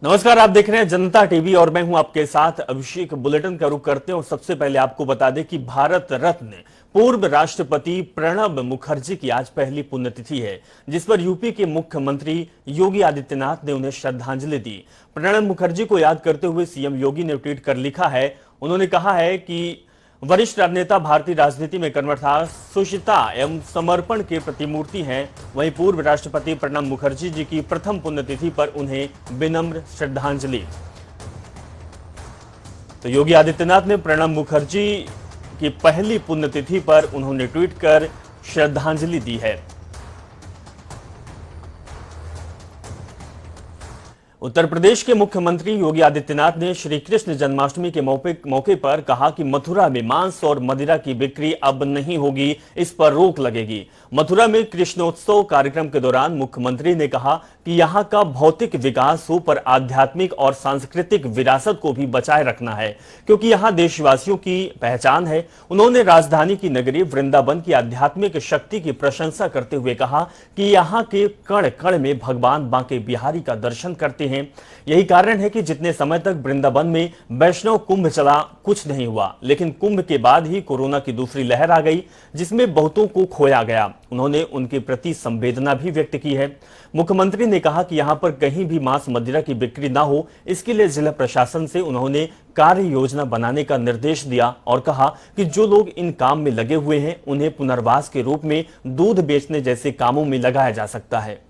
नमस्कार, आप देख रहे हैं जनता टीवी और मैं हूं आपके साथ अभिषेक। बुलेटिन का रुख करते हैं और सबसे पहले आपको बता दें कि भारत रत्न पूर्व राष्ट्रपति प्रणब मुखर्जी की आज पहली पुण्यतिथि है, जिस पर यूपी के मुख्यमंत्री योगी आदित्यनाथ ने उन्हें श्रद्धांजलि दी। प्रणब मुखर्जी को याद करते हुए सीएम योगी ने ट्वीट कर लिखा है, उन्होंने कहा है कि वरिष्ठ नेता भारतीय राजनीति में कर्मठता, सुचिता एवं समर्पण के प्रतिमूर्ति हैं। वहीं पूर्व राष्ट्रपति प्रणब मुखर्जी जी की प्रथम पुण्यतिथि पर उन्हें विनम्र श्रद्धांजलि। तो योगी आदित्यनाथ ने प्रणब मुखर्जी की पहली पुण्यतिथि पर उन्होंने ट्वीट कर श्रद्धांजलि दी है। उत्तर प्रदेश के मुख्यमंत्री योगी आदित्यनाथ ने श्री कृष्ण जन्माष्टमी के मौके पर कहा कि मथुरा में मांस और मदिरा की बिक्री अब नहीं होगी, इस पर रोक लगेगी। मथुरा में कृष्णोत्सव कार्यक्रम के दौरान मुख्यमंत्री ने कहा कि यहां का भौतिक विकास हो पर आध्यात्मिक और सांस्कृतिक विरासत को भी बचाए रखना है, क्योंकि यहां देशवासियों की पहचान है। उन्होंने राजधानी की नगरी वृंदावन की आध्यात्मिक शक्ति की प्रशंसा करते हुए कहा कि यहां के कण कण में भगवान बांके बिहारी का दर्शन करते हैं। यही कारण है कि जितने समय तक वृंदावन में वैष्णव कुंभ चला कुछ नहीं हुआ, लेकिन कुंभ के बाद ही कोरोना की दूसरी लहर आ गई, जिसमें बहुतों को खोया गया। उन्होंने उनके प्रति संवेदना भी व्यक्त की है। मुख्यमंत्री ने कहा कि यहां पर कहीं भी मांस मदिरा की बिक्री ना हो, इसके लिए जिला प्रशासन से उन्होंने कार्य योजना बनाने का निर्देश दिया और कहा कि जो लोग इन काम में लगे हुए हैं उन्हें पुनर्वास के रूप में दूध बेचने जैसे कामों में लगाया जा सकता है।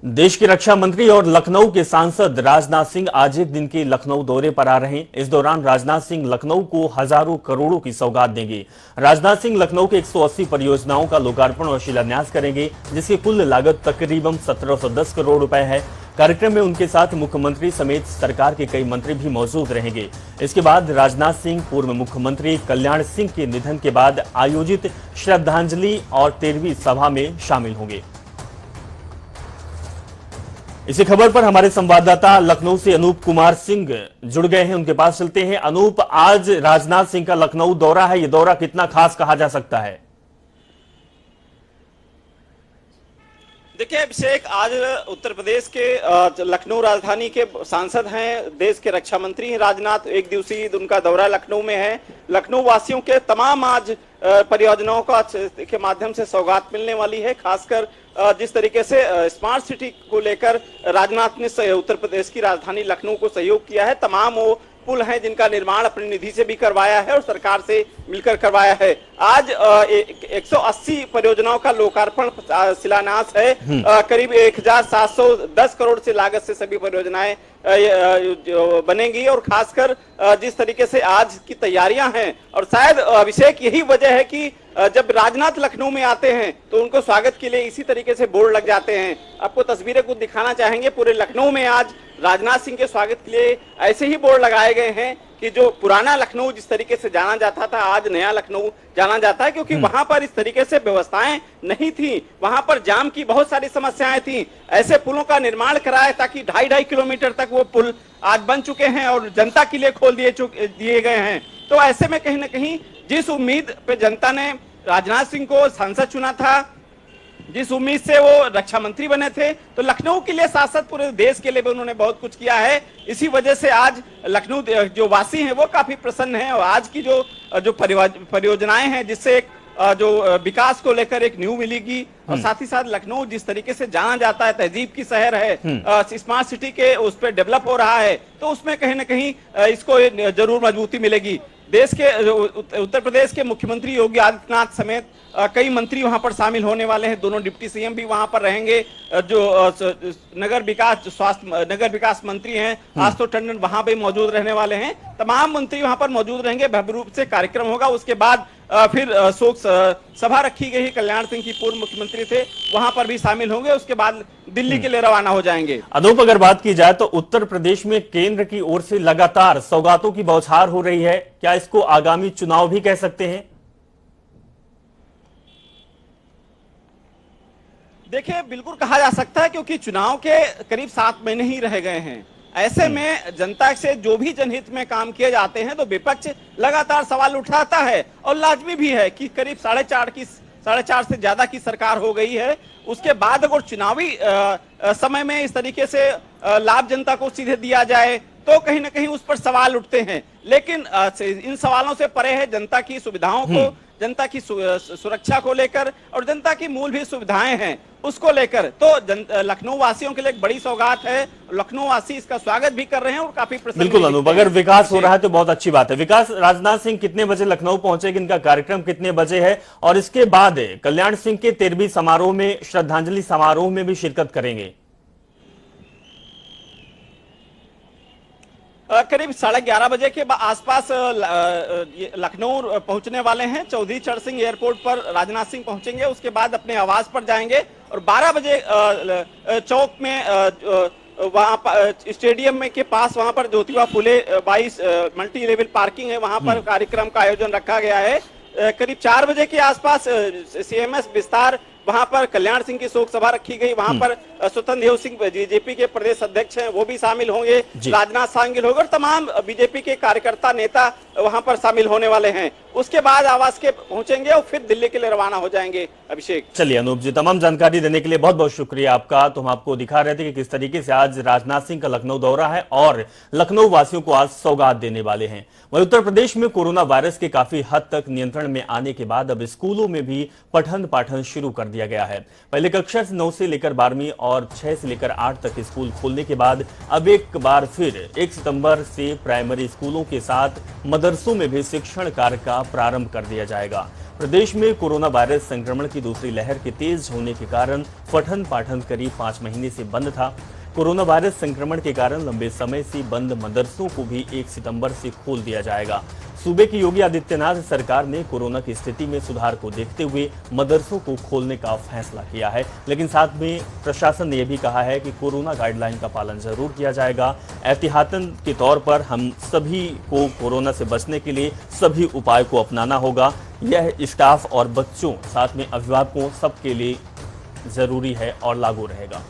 देश के रक्षा मंत्री और लखनऊ के सांसद राजनाथ सिंह आज एक दिन के लखनऊ दौरे पर आ रहे हैं। इस दौरान राजनाथ सिंह लखनऊ को हजारों करोड़ों की सौगात देंगे। राजनाथ सिंह लखनऊ के 180 परियोजनाओं का लोकार्पण और शिलान्यास करेंगे, जिसकी कुल लागत तकरीबन 1710 करोड़ रुपए है। कार्यक्रम में उनके साथ मुख्यमंत्री समेत सरकार के कई मंत्री भी मौजूद रहेंगे। इसके बाद राजनाथ सिंह पूर्व मुख्यमंत्री कल्याण सिंह के निधन के बाद आयोजित श्रद्धांजलि और 13वीं सभा में शामिल होंगे। इसी खबर पर हमारे संवाददाता लखनऊ से अनूप कुमार सिंह जुड़ गए हैं, उनके पास चलते हैं। अनूप, आज राजनाथ सिंह का लखनऊ दौरा है, ये दौरा कितना खास कहा जा सकता है? देखिए अभिषेक, आज उत्तर प्रदेश के लखनऊ राजधानी के सांसद हैं, देश के रक्षा मंत्री हैं राजनाथ। एक दिवसीय उनका दौरा लखनऊ में है। लखनऊ वासियों के तमाम आज परियोजनाओं के माध्यम से सौगात मिलने वाली है। खासकर जिस तरीके से स्मार्ट सिटी को लेकर राजनाथ ने उत्तर प्रदेश की राजधानी लखनऊ को सहयोग किया है। तमाम वो पुल हैं जिनका निर्माण अपनी निधि से भी करवाया है और सरकार से मिलकर करवाया है। आज 180 परियोजनाओं का लोकार्पण शिलान्यास है। करीब 1710 करोड़ से लागत से सभी परियोजनाएं बनेंगी और खासकर जिस तरीके से आज की तैयारियां हैं, और शायद अभिषेक यही वजह है कि जब राजनाथ लखनऊ में आते हैं तो उनको स्वागत के लिए इसी तरीके से बोर्ड लग जाते हैं। आपको तस्वीरें कुछ दिखाना चाहेंगे। पूरे लखनऊ में आज राजनाथ सिंह के स्वागत के लिए ऐसे ही बोर्ड लगाए गए हैं कि जो पुराना लखनऊ जिस तरीके से जाना जाता था, आज नया लखनऊ जाना जाता है, क्योंकि वहां पर इस तरीके से व्यवस्थाएं नहीं थी। वहां पर जाम की बहुत सारी समस्याएं थी। ऐसे पुलों का निर्माण कराया ताकि 2.5 किलोमीटर तक वो पुल आज बन चुके हैं और जनता के लिए खोल दिए गए हैं। तो ऐसे में कहीं ना कहीं जिस उम्मीद पे जनता ने राजनाथ सिंह को सांसद चुना था, जिस उम्मीद से वो रक्षा मंत्री बने थे, तो लखनऊ के लिए साथ साथ पूरे देश के लिए भी उन्होंने बहुत कुछ किया है। इसी वजह से आज लखनऊ जो वासी हैं वो काफी प्रसन्न हैं और आज की जो परियोजनाएं हैं जिससे जो विकास को लेकर एक न्यू मिलेगी और साथ ही साथ लखनऊ जिस तरीके से जाना जाता है, तहजीब की शहर है, स्मार्ट सिटी के उस पर डेवलप हो रहा है, तो उसमें कहीं ना कहीं इसको जरूर मजबूती मिलेगी। देश के उत्तर प्रदेश के मुख्यमंत्री योगी आदित्यनाथ समेत कई मंत्री वहां पर शामिल होने वाले हैं। दोनों डिप्टी सीएम भी वहां पर रहेंगे। जो नगर विकास मंत्री हैं आशुतोष टंडन वहां पे मौजूद रहने वाले हैं। तमाम मंत्री वहां पर मौजूद रहेंगे। भव्य रूप से कार्यक्रम होगा। उसके बाद फिर शोक सभा रखी गई है। कल्याण सिंह की पूर्व मुख्यमंत्री थे, वहां पर भी शामिल होंगे। उसके बाद दिल्ली के लिए रवाना हो जाएंगे। अनूप, अगर बात की जाए तो उत्तर प्रदेश में केंद्र की ओर से लगातार सौगातों की बौछार हो रही है, क्या इसको आगामी चुनाव भी कह सकते हैं? देखिए, बिल्कुल कहा जा सकता है, क्योंकि चुनाव के करीब 7 महीने ही रह गए हैं। ऐसे में जनता से जो भी जनहित में काम किए जाते हैं तो विपक्ष लगातार सवाल उठाता है और लाजमी भी है कि करीब 4.5 की 4.5 से ज्यादा की सरकार हो गई है, उसके बाद अगर चुनावी समय में इस तरीके से लाभ जनता को सीधे दिया जाए तो कहीं ना कहीं उस पर सवाल उठते हैं। लेकिन इन सवालों से परे है जनता की सुविधाओं को, जनता की सुरक्षा को लेकर और जनता की मूलभूत सुविधाएं हैं उसको लेकर तो लखनऊ वासियों के लिए एक बड़ी सौगात है। लखनऊ वासी इसका स्वागत भी कर रहे हैं और काफी प्रसन्न। बिल्कुल अनूप, अगर विकास हो रहा है तो बहुत अच्छी बात है। विकास, राजनाथ सिंह कितने बजे लखनऊ पहुंचेंगे, इनका कार्यक्रम कितने बजे है, और इसके बाद कल्याण सिंह के 13वीं समारोह में, श्रद्धांजलि समारोह में भी शिरकत करेंगे? करीब 11:30 बजे के आसपास लखनऊ पहुंचने वाले हैं। चौधरी चरण सिंह एयरपोर्ट पर राजनाथ सिंह पहुंचेंगे, उसके बाद अपने आवास पर जाएंगे और 12 बजे चौक में वहां पर स्टेडियम में के पास वहां पर Jyotiba Phule 22 multi level parking है, वहां पर कार्यक्रम का आयोजन रखा गया है। करीब 4 बजे के आसपास CMS विस्तार वहां पर कल्याण सिंह की शोक सभा रखी गई। वहां पर स्वतंत्र देव सिंह बीजेपी के प्रदेश अध्यक्ष हैं, वो भी शामिल होंगे, राजनाथ शामिल होंगे और तमाम बीजेपी के कार्यकर्ता नेता वहां पर शामिल होने वाले हैं। उसके बाद आवास के पहुंचेंगे और फिर दिल्ली के लिए रवाना हो जाएंगे। अभिषेक, चलिए अनूप जी, तमाम जानकारी देने के लिए बहुत बहुत शुक्रिया आपका। तो हम आपको दिखा रहे थे कि किस तरीके से आज राजनाथ सिंह का लखनऊ दौरा है और लखनऊ वासियों को आज सौगात देने वाले हैं। वहीं उत्तर प्रदेश में कोरोना वायरस के काफी हद तक नियंत्रण में आने के बाद अब स्कूलों में भी पठन पाठन शुरू कर दिया गया है। पहले कक्षा 9 से लेकर 12वीं और 6 से लेकर 8 तक स्कूल खोलने के बाद अब एक बार फिर 1 सितंबर से प्राइमरी स्कूलों के साथ मदरसों में भी शिक्षण कार्य का प्रारंभ कर दिया जाएगा। प्रदेश में कोरोना वायरस संक्रमण की दूसरी लहर के तेज होने के कारण पठन पाठन करीब 5 महीने से बंद था। कोरोना वायरस संक्रमण के कारण लंबे समय से बंद मदरसों को भी 1 सितंबर से खोल दिया जाएगा। सूबे की योगी आदित्यनाथ सरकार ने कोरोना की स्थिति में सुधार को देखते हुए मदरसों को खोलने का फैसला किया है, लेकिन साथ में प्रशासन ने यह भी कहा है कि कोरोना गाइडलाइन का पालन जरूर किया जाएगा। एहतियातन के तौर पर हम सभी को कोरोना से बचने के लिए सभी उपाय को अपनाना होगा। यह स्टाफ और बच्चों, साथ में अभिभावकों, सबके लिए जरूरी है और लागू रहेगा।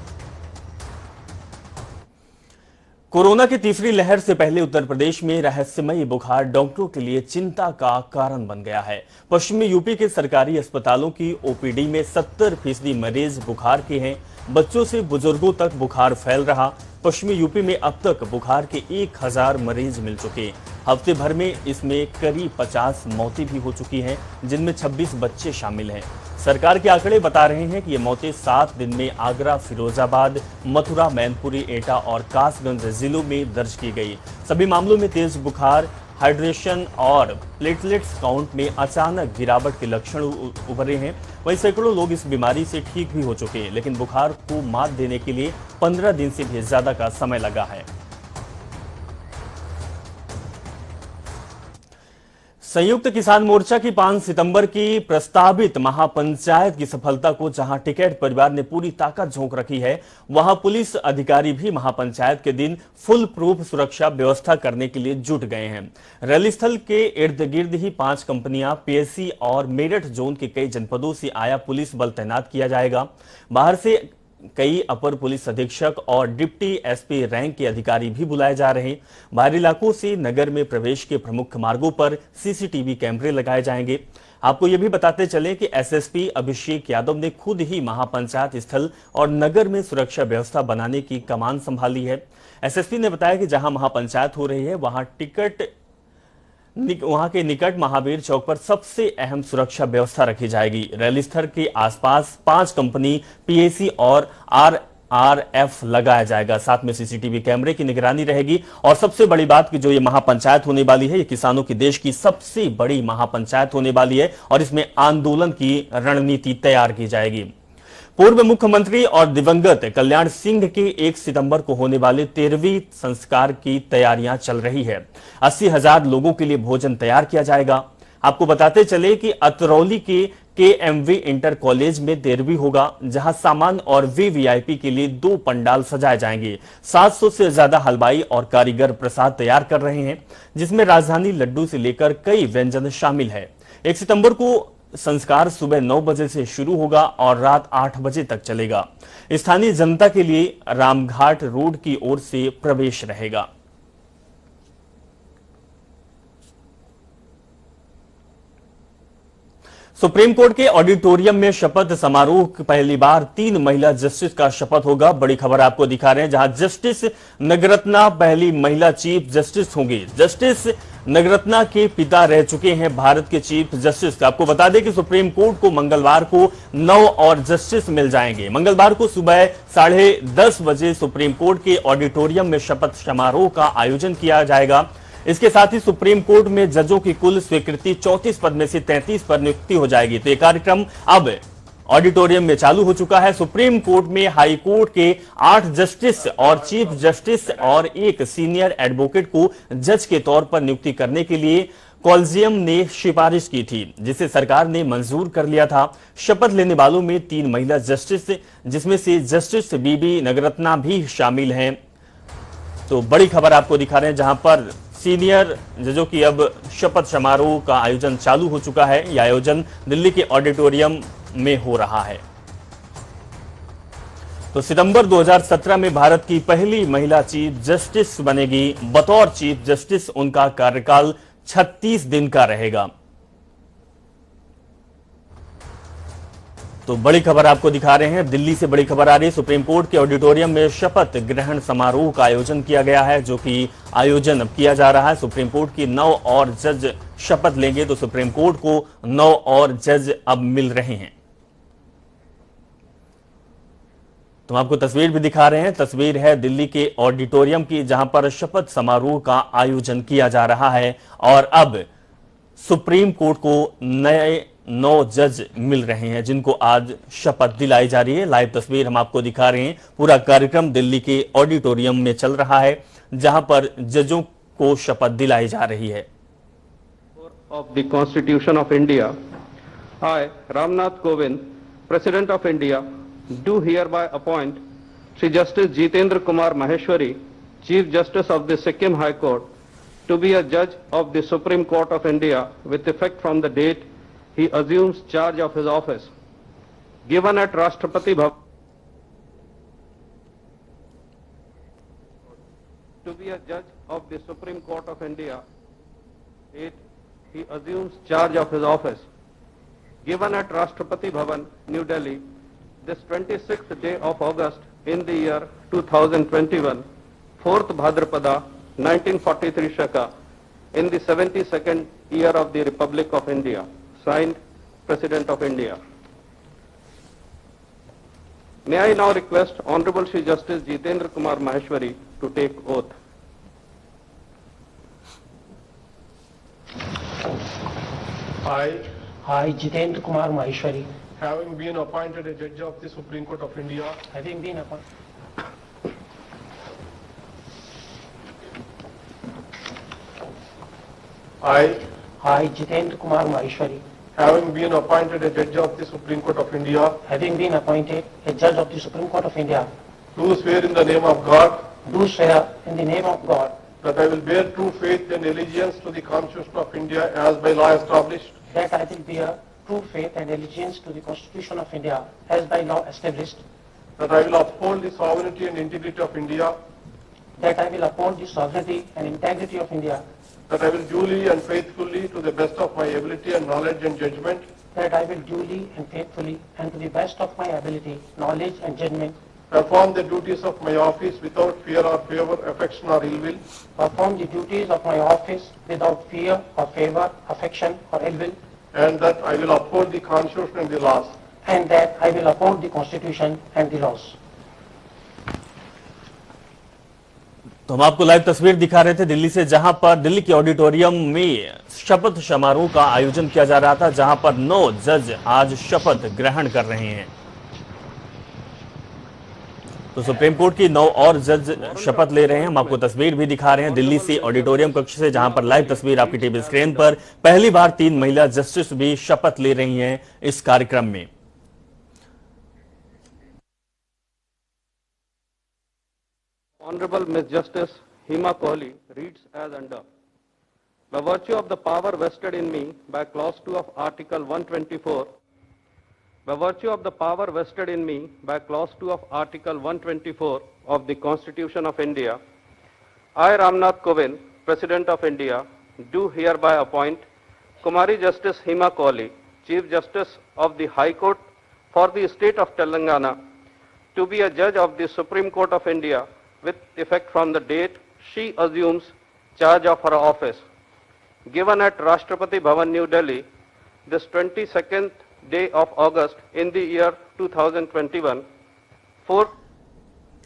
कोरोना की तीसरी लहर से पहले उत्तर प्रदेश में रहस्यमयी बुखार डॉक्टरों के लिए चिंता का कारण बन गया है। पश्चिमी यूपी के सरकारी अस्पतालों की OPD में 70% मरीज बुखार के हैं। बच्चों से बुजुर्गों तक बुखार फैल रहा। पश्चिमी यूपी में अब तक बुखार के 1000 मरीज मिल चुके। हफ्ते भर में इसमें करीब 50 मौतें भी हो चुकी हैं, जिनमें 26 बच्चे शामिल हैं। सरकार के आंकड़े बता रहे हैं कि ये मौतें 7 दिन में आगरा, फिरोजाबाद, मथुरा, मैनपुरी, एटा और कासगंज जिलों में दर्ज की गई। सभी मामलों में तेज बुखार, हाइड्रेशन और प्लेटलेट्स काउंट में अचानक गिरावट के लक्षण उभरे हैं। वहीं सैकड़ों लोग इस बीमारी से ठीक भी हो चुके हैं, लेकिन बुखार को मात देने के लिए 15 दिन से भी ज्यादा का समय लगा है। संयुक्त किसान मोर्चा की 5 सितंबर की प्रस्तावित महापंचायत की सफलता को जहां टिकैत परिवार ने पूरी ताकत झोंक रखी है, वहां पुलिस अधिकारी भी महापंचायत के दिन फुल प्रूफ सुरक्षा व्यवस्था करने के लिए जुट गए हैं। रैली स्थल के इर्द गिर्द ही 5 कंपनियां, PSC और मेरठ जोन के कई जनपदों से आया पुलिस बल तैनात किया जाएगा। बाहर से कई अपर पुलिस अधीक्षक और डिप्टी SP रैंक के अधिकारी भी बुलाए जा रहे हैं। बाहरी इलाकों से नगर में प्रवेश के प्रमुख मार्गों पर CCTV कैमरे लगाए जाएंगे। आपको यह भी बताते चले कि SSP अभिषेक यादव ने खुद ही महापंचायत स्थल और नगर में सुरक्षा व्यवस्था बनाने की कमान संभाली है। SSP ने बताया कि जहां महापंचायत हो रही है, वहां के निकट महावीर चौक पर सबसे अहम सुरक्षा व्यवस्था रखी जाएगी। रैली स्थल के आसपास 5 कंपनी, PSC और RRF लगाया जाएगा। साथ में CCTV कैमरे की निगरानी रहेगी। और सबसे बड़ी बात कि जो ये महापंचायत होने वाली है, ये किसानों की देश की सबसे बड़ी महापंचायत होने वाली है और इसमें आंदोलन की रणनीति तैयार की जाएगी। पूर्व मुख्यमंत्री और दिवंगत कल्याण सिंह के 1 सितंबर को होने वाले 13वीं संस्कार की तैयारियां चल रही है। 80,000 लोगों के लिए भोजन तैयार किया जाएगा। आपको बताते चले कि अतरौली के KMV इंटर कॉलेज में 13वीं होगा, जहां सामान्य और VVIP के लिए 2 पंडाल सजाए जाएंगे। 700 से ज्यादा हलवाई और कारीगर प्रसाद तैयार कर रहे हैं, जिसमें राजधानी लड्डू से लेकर कई व्यंजन शामिल है। 1 सितंबर को संस्कार सुबह 9 बजे से शुरू होगा और रात 8 बजे तक चलेगा। स्थानीय जनता के लिए रामघाट रोड की ओर से प्रवेश रहेगा। सुप्रीम कोर्ट के ऑडिटोरियम में शपथ समारोह पहली बार 3 महिला जस्टिस का शपथ होगा। बड़ी खबर आपको दिखा रहे हैं, जहां जस्टिस नगरत्ना पहली महिला चीफ जस्टिस होंगी। जस्टिस नगरत्ना के पिता रह चुके हैं भारत के चीफ जस्टिस। आपको बता दें कि सुप्रीम कोर्ट को मंगलवार को 9 और जस्टिस मिल जाएंगे। मंगलवार को सुबह 10:30 बजे सुप्रीम कोर्ट के ऑडिटोरियम में शपथ समारोह का आयोजन किया जाएगा। इसके साथ ही सुप्रीम कोर्ट में जजों की कुल स्वीकृति 34 पद में से 33 पर नियुक्ति हो जाएगी। तो यह कार्यक्रम अब ऑडिटोरियम में चालू हो चुका है। सुप्रीम कोर्ट में हाई कोर्ट के 8 जस्टिस और चीफ जस्टिस और एक सीनियर एडवोकेट को जज के तौर पर नियुक्ति करने के लिए कॉलेजियम ने सिफारिश की थी, जिसे सरकार ने मंजूर कर लिया था। शपथ लेने वालों में 3 महिला जस्टिस, जिसमें से जस्टिस बीबी नगरत्ना भी शामिल हैं। तो बड़ी खबर आपको दिखा रहे हैं, जहां पर सीनियर जजों की अब शपथ समारोह का आयोजन चालू हो चुका है। यह आयोजन दिल्ली के ऑडिटोरियम में हो रहा है। तो सितंबर 2017 में भारत की पहली महिला चीफ जस्टिस बनेगी। बतौर चीफ जस्टिस उनका कार्यकाल 36 दिन का रहेगा। तो बड़ी खबर आपको दिखा रहे हैं, दिल्ली से बड़ी खबर आ रही है। सुप्रीम कोर्ट के ऑडिटोरियम में शपथ ग्रहण समारोह का आयोजन किया गया है, जो कि आयोजन अब किया जा रहा है। सुप्रीम कोर्ट की 9 और जज शपथ लेंगे, तो सुप्रीम कोर्ट को 9 और जज अब मिल रहे हैं। तो आपको तस्वीर भी दिखा रहे हैं। तस्वीर है दिल्ली के ऑडिटोरियम की, जहां पर शपथ समारोह का आयोजन किया जा रहा है और अब सुप्रीम कोर्ट को नए 9 जज मिल रहे हैं, जिनको आज शपथ दिलाई जा रही है। लाइव तस्वीर हम आपको दिखा रहे हैं। पूरा कार्यक्रम दिल्ली के ऑडिटोरियम में चल रहा है, जहां पर जजों को शपथ दिलाई जा रही है। Of the constitution of India, I Ramnath Kovind, president of India, do hereby appoint Sri Justice Jitendra Kumar Maheshwari, Chief Justice of the Sikkim High Court, to be a judge of the Supreme Court of India with effect from the date he assumes charge of his office. Given at Rashtrapati Bhavan, to be a judge of the Supreme Court of India, date he assumes charge of his office. Given at Rashtrapati Bhavan, New Delhi, this 26th day of August in the year 2021, 4th Bhadrapada, 1943 Shaka, in the 72nd year of the Republic of India. Signed, President of India. May I now request Honorable Shri Justice Jitendra Kumar Maheshwari to take oath. I, Jitendra Kumar Maheshwari, having been appointed a judge of the Supreme Court of India, having been appointed I, Jitendra Kumar Maheshwari, having been appointed a judge of the Supreme Court of India, having been appointed a judge of the Supreme Court of India, do swear in the name of God do swear in the name of God that I will bear true faith and allegiance to the Constitution of India as by law established, that I will bear true faith and allegiance to the Constitution of India as by law established, that I will uphold the sovereignty and integrity of India, that I will uphold the sovereignty and integrity of India, that I will duly and faithfully, to the best of my ability and knowledge and judgment, that I will duly and faithfully and to the best of my ability, knowledge and judgment, perform the duties of my office without fear or favor, affection or ill will, perform the duties of my office without fear or favor, affection or ill will, and that I will uphold the Constitution and the laws. and that I will uphold the Constitution and the laws. तो हम आपको live तस्वीर दिखा रहे थे दिल्ली से, जहां पर दिल्ली के ऑडिटोरियम में शपथ समारोह का आयोजन किया जा रहा था, जहां पर 9 जज आज शपथ ग्रहण कर रहे हैं। तो सुप्रीम कोर्ट की 9 और जज शपथ ले रहे हैं। हम आपको तस्वीर भी दिखा रहे हैं दिल्ली से ऑडिटोरियम कक्ष से, जहां पर लाइव तस्वीर आपकी टीवी स्क्रीन पर। पहली बार 3 महिला जस्टिस भी शपथ ले रही हैं इस कार्यक्रम में। Honorable Ms. Justice Hima Kohli reads as under. By virtue of the power vested in me by Clause 2 of Article 124, by virtue of the power vested in me by Clause 2 of Article 124 of the Constitution of India, I, Ramnath Kovind, President of India, do hereby appoint Kumari Justice Hima Kohli, Chief Justice of the High Court for the state of Telangana to be a judge of the Supreme Court of India with effect from the date she assumes charge of her office. Given at Rashtrapati Bhavan, New Delhi, this 22nd day of August in the year 2021, 4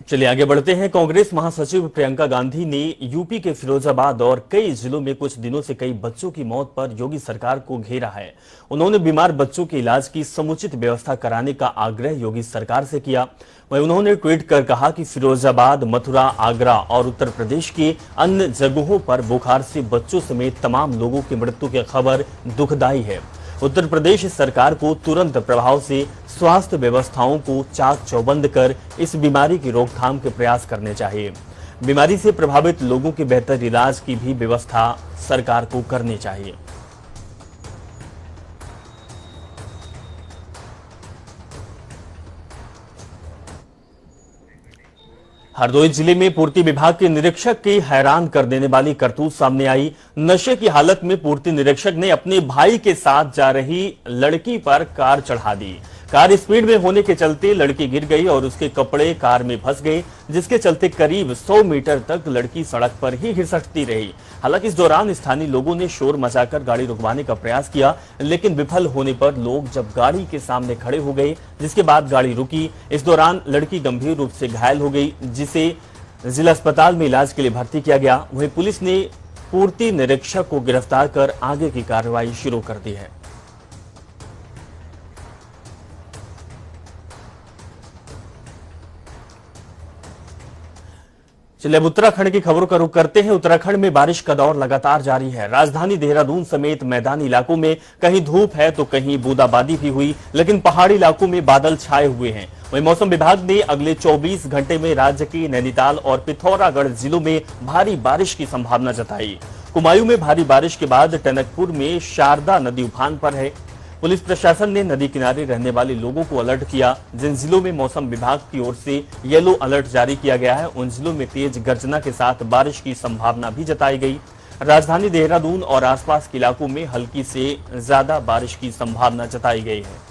चलिए आगे बढ़ते हैं। कांग्रेस महासचिव प्रियंका गांधी ने UP के फिरोजाबाद और कई जिलों में कुछ दिनों से कई बच्चों की मौत पर योगी सरकार को घेरा है। उन्होंने बीमार बच्चों के इलाज की समुचित व्यवस्था कराने का आग्रह योगी सरकार से किया। वहीं उन्होंने ट्वीट कर कहा कि फिरोजाबाद, मथुरा, आगरा और उत्तर प्रदेश के अन्य जगहों पर बुखार से बच्चों समेत तमाम लोगों की मृत्यु की खबर दुखदायी है। उत्तर प्रदेश सरकार को तुरंत प्रभाव से स्वास्थ्य व्यवस्थाओं को चाक चौबंद कर इस बीमारी की रोकथाम के प्रयास करने चाहिए। बीमारी से प्रभावित लोगों के बेहतर इलाज की भी व्यवस्था सरकार को करनी चाहिए। हरदोई जिले में पूर्ति विभाग के निरीक्षक की हैरान कर देने वाली करतूत सामने आई। नशे की हालत में पूर्ति निरीक्षक ने अपने भाई के साथ जा रही लड़की पर कार चढ़ा दी। कार स्पीड में होने के चलते लड़की गिर गई और उसके कपड़े कार में फंस गए, जिसके चलते करीब 100 मीटर तक लड़की सड़क पर ही घिसटती रही। हालांकि इस दौरान स्थानीय लोगों ने शोर मचाकर गाड़ी रुकवाने का प्रयास किया, लेकिन विफल होने पर लोग जब गाड़ी के सामने खड़े हो गए, जिसके बाद गाड़ी रुकी। इस दौरान लड़की गंभीर रूप से घायल हो गई, जिसे जिला अस्पताल में इलाज के लिए भर्ती किया गया। वहीं पुलिस ने पूर्ति निरीक्षक को गिरफ्तार कर आगे की कार्रवाई शुरू कर दी है। चलिए अब उत्तराखंड की खबरों का रुख करते हैं। उत्तराखंड में बारिश का दौर लगातार जारी है। राजधानी देहरादून समेत मैदानी इलाकों में कहीं धूप है तो कहीं बूंदाबांदी भी हुई, लेकिन पहाड़ी इलाकों में बादल छाए हुए हैं। वहीं मौसम विभाग ने अगले 24 घंटे में राज्य के नैनीताल और पिथौरागढ़ जिलों में भारी बारिश की संभावना जताई। कुमायूं में भारी बारिश के बाद टनकपुर में शारदा नदी उफान पर है। पुलिस प्रशासन ने नदी किनारे रहने वाले लोगों को अलर्ट किया। जिन जिलों में मौसम विभाग की ओर से येलो अलर्ट जारी किया गया है, उन जिलों में तेज गर्जना के साथ बारिश की संभावना भी जताई गई। राजधानी देहरादून और आसपास के इलाकों में हल्की से ज्यादा बारिश की संभावना जताई गई है।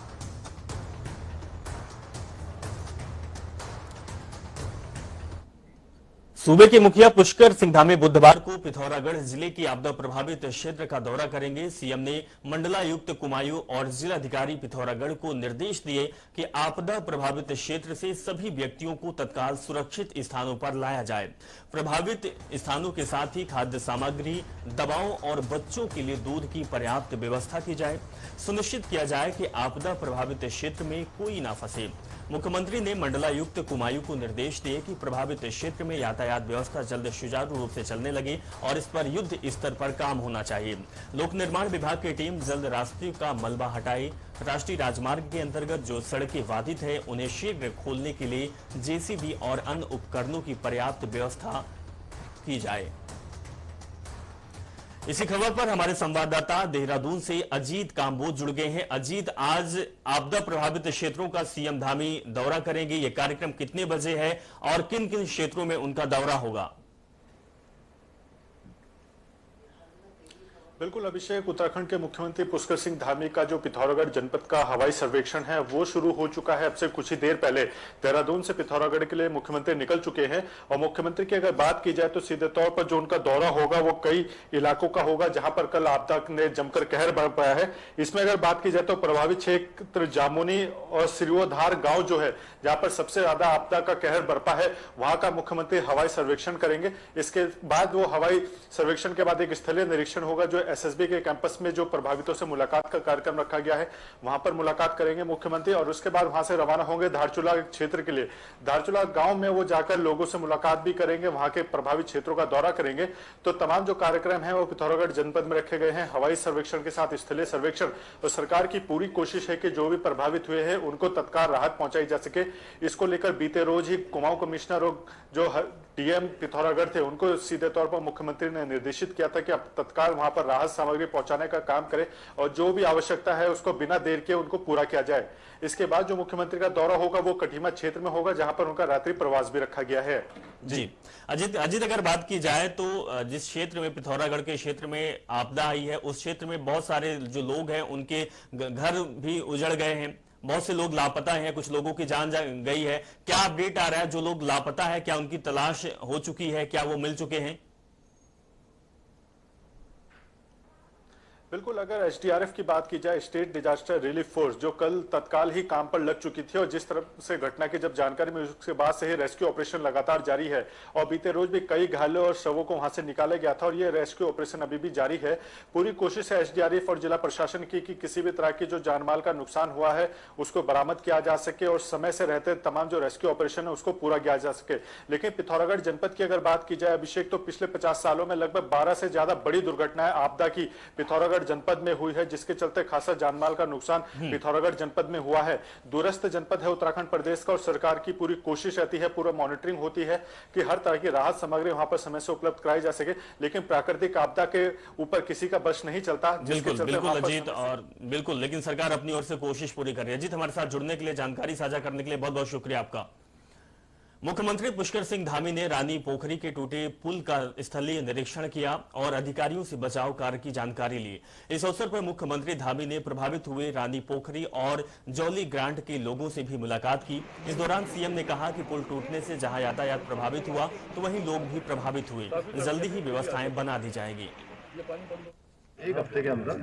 सूबे के मुखिया पुष्कर सिंह धामी बुधवार को पिथौरागढ़ जिले की आपदा प्रभावित क्षेत्र का दौरा करेंगे। सीएम ने मंडलायुक्त कुमायूं और जिलाधिकारी पिथौरागढ़ को निर्देश दिए कि आपदा प्रभावित क्षेत्र से सभी व्यक्तियों को तत्काल सुरक्षित स्थानों पर लाया जाए। प्रभावित स्थानों के साथ ही खाद्य सामग्री, दवाओं और बच्चों के लिए दूध की पर्याप्त व्यवस्था की जाए। सुनिश्चित किया जाए कि आपदा प्रभावित क्षेत्र में कोई ना फंसे। मुख्यमंत्री ने मंडलायुक्त कुमायूं को निर्देश दिए कि प्रभावित क्षेत्र में यातायात व्यवस्था जल्द सुचारू रूप से चलने लगे और इस पर युद्ध स्तर पर काम होना चाहिए। लोक निर्माण विभाग की टीम जल्द रास्ते का मलबा हटाए। राष्ट्रीय राजमार्ग के अंतर्गत जो सड़कें बाधित है उन्हें शीघ्र खोलने के लिए जेसीबी और अन्य उपकरणों की पर्याप्त व्यवस्था की जाए। इसी खबर पर हमारे संवाददाता देहरादून से अजीत काम्बोज जुड़ गए हैं। अजीत, आज आपदा प्रभावित क्षेत्रों का सीएम धामी दौरा करेंगे, ये कार्यक्रम कितने बजे है और किन किन क्षेत्रों में उनका दौरा होगा? बिल्कुल अभिषेक, उत्तराखंड के मुख्यमंत्री पुष्कर सिंह धामी का जो पिथौरागढ़ जनपद का हवाई सर्वेक्षण है वो शुरू हो चुका है। अब से कुछ ही देर पहले देहरादून से पिथौरागढ़ के लिए मुख्यमंत्री निकल चुके हैं और मुख्यमंत्री की अगर बात की जाए तो सीधे तौर पर जो उनका दौरा होगा वो कई इलाकों का होगा जहां पर कल आपदा ने जमकर कहर बरपाया है। इसमें अगर बात की जाए तो प्रभावित क्षेत्र जामुनी और सिरियोधार गाँव जो है जहां पर सबसे ज्यादा आपदा का कहर बरपा है, वहां का मुख्यमंत्री हवाई सर्वेक्षण करेंगे। इसके बाद वो हवाई सर्वेक्षण के बाद एक स्थलीय निरीक्षण होगा जो एसएसबी के कैंपस में जो प्रभावितों से मुलाकात का कार्यक्रम रखा गया है वहां पर मुलाकात करेंगे मुख्यमंत्री और उसके बाद वहां से रवाना होंगे धारचूला क्षेत्र के लिए। धारचूला गांव में वो जाकर लोगों से मुलाकात भी करेंगे, वहां के प्रभावित क्षेत्रों का दौरा करेंगे। तो तमाम जो कार्यक्रम है वो पिथौरागढ़ जनपद में रखे गए हैं, हवाई सर्वेक्षण के साथ स्थलीय सर्वेक्षण। और सरकार की पूरी कोशिश है कि जो भी प्रभावित हुए हैं उनको तत्काल राहत पहुंचाई जा सके। इसको लेकर बीते रोज ही कुमाऊं कमिश्नर और जो डीएम पिथौरागढ़ थे उनको सीधे तौर पर मुख्यमंत्री ने निर्देशित किया था कि अब तत्काल वहां पर राहत सामग्री पहुंचाने का काम करे और जो भी आवश्यकता है उसको बिना देर के उनको पूरा किया जाए। इसके बाद जो मुख्यमंत्री का दौरा होगा वो कटिमा क्षेत्र में होगा, जहां पर उनका रात्रि प्रवास भी रखा गया है। जी अजित, अगर बात की जाए तो जिस क्षेत्र में, पिथौरागढ़ के क्षेत्र में आपदा आई है, उस क्षेत्र में बहुत सारे जो लोग हैं उनके घर भी उजड़ गए हैं, बहुत से लोग लापता हैं, कुछ लोगों की जान गई है। क्या अपडेट आ रहा है? जो लोग लापता है क्या उनकी तलाश हो चुकी है, क्या वो मिल चुके हैं? बिल्कुल, अगर एसडीआरएफ की बात की जाए, स्टेट डिजास्टर रिलीफ फोर्स, जो कल तत्काल ही काम पर लग चुकी थी और जिस तरह से घटना की जब जानकारी मिली उसके बाद से ही रेस्क्यू ऑपरेशन लगातार जारी है और बीते रोज भी कई घायलों और शवों को वहां से निकाला गया था और ये रेस्क्यू ऑपरेशन अभी भी जारी है। पूरी कोशिश है एसडीआरएफ और जिला प्रशासन की कि किसी भी तरह की जो जानमाल का नुकसान हुआ है उसको बरामद किया जा सके और समय से रहते तमाम जो रेस्क्यू ऑपरेशन है उसको पूरा किया जा सके। लेकिन पिथौरागढ़ जनपद की अगर बात की जाए अभिषेक, तो पिछले 50 सालों में लगभग 12 से ज्यादा बड़ी दुर्घटनाएं आपदा की पिथौरागढ़ जनपद में हुई है, जिसके चलते खासा जानमाल का नुकसान पिथौरागढ़ जनपद में हुआ है। दूरस्थ जनपद है उत्तराखंड प्रदेश का और सरकार की पूरी कोशिश रहती है, पूरा मॉनिटरिंग होती है कि हर तरह की राहत सामग्री वहां पर समय से उपलब्ध कराई जा सके। लेकिन प्राकृतिक आपदा के ऊपर किसी का बस नहीं चलता। बिल्कुल अजीत, और बिल्कुल लेकिन सरकार अपनी ओर से कोशिश पूरी कर रही है। अजीत, हमारे साथ जुड़ने के लिए, जानकारी साझा करने के लिए बहुत बहुत शुक्रिया आपका। मुख्यमंत्री पुष्कर सिंह धामी ने रानी पोखरी के टूटे पुल का स्थलीय निरीक्षण किया और अधिकारियों से बचाव कार्य की जानकारी ली। इस अवसर पर मुख्यमंत्री धामी ने प्रभावित हुए रानी पोखरी और जौली ग्रांट के लोगों से भी मुलाकात की। इस दौरान सीएम ने कहा कि पुल टूटने से जहां यातायात प्रभावित हुआ तो वहीं लोग भी प्रभावित हुए, जल्दी ही व्यवस्थाएं बना दी जाएगी। एक हफ्ते के अंदर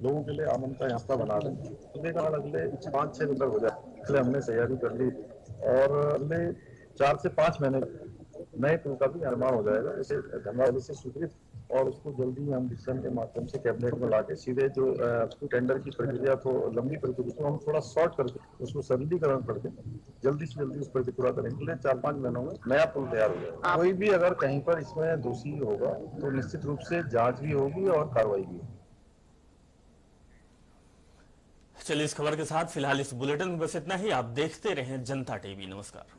लोगों के लिए आमन का रास्ता बना दें, तो अगले 5-6 दिन तक हो जाए। इसलिए हमने तैयारी कर ली और अगले 4 से 5 महीने नए पुल का भी निर्माण हो जाएगा। इसे धनराशि से स्वीकृत और उसको जल्दी हम डिसीजन के माध्यम से कैबिनेट में लाके सीधे जो टेंडर की प्रक्रिया तो लंबी प्रक्रिया उसको हम थोड़ा शॉर्ट करके उसको सरलीकरण करके जल्दी से जल्दी उस पर पूरा करने के लिए 4-5 महीनों में नया पुल तैयार हो जाएगा। कोई भी अगर कहीं पर इसमें दोषी होगा तो निश्चित रूप से जांच भी होगी और कार्रवाई भी होगी। चलिए, इस खबर के साथ फिलहाल इस बुलेटिन में बस इतना ही। आप देखते रहें जनता टीवी। नमस्कार।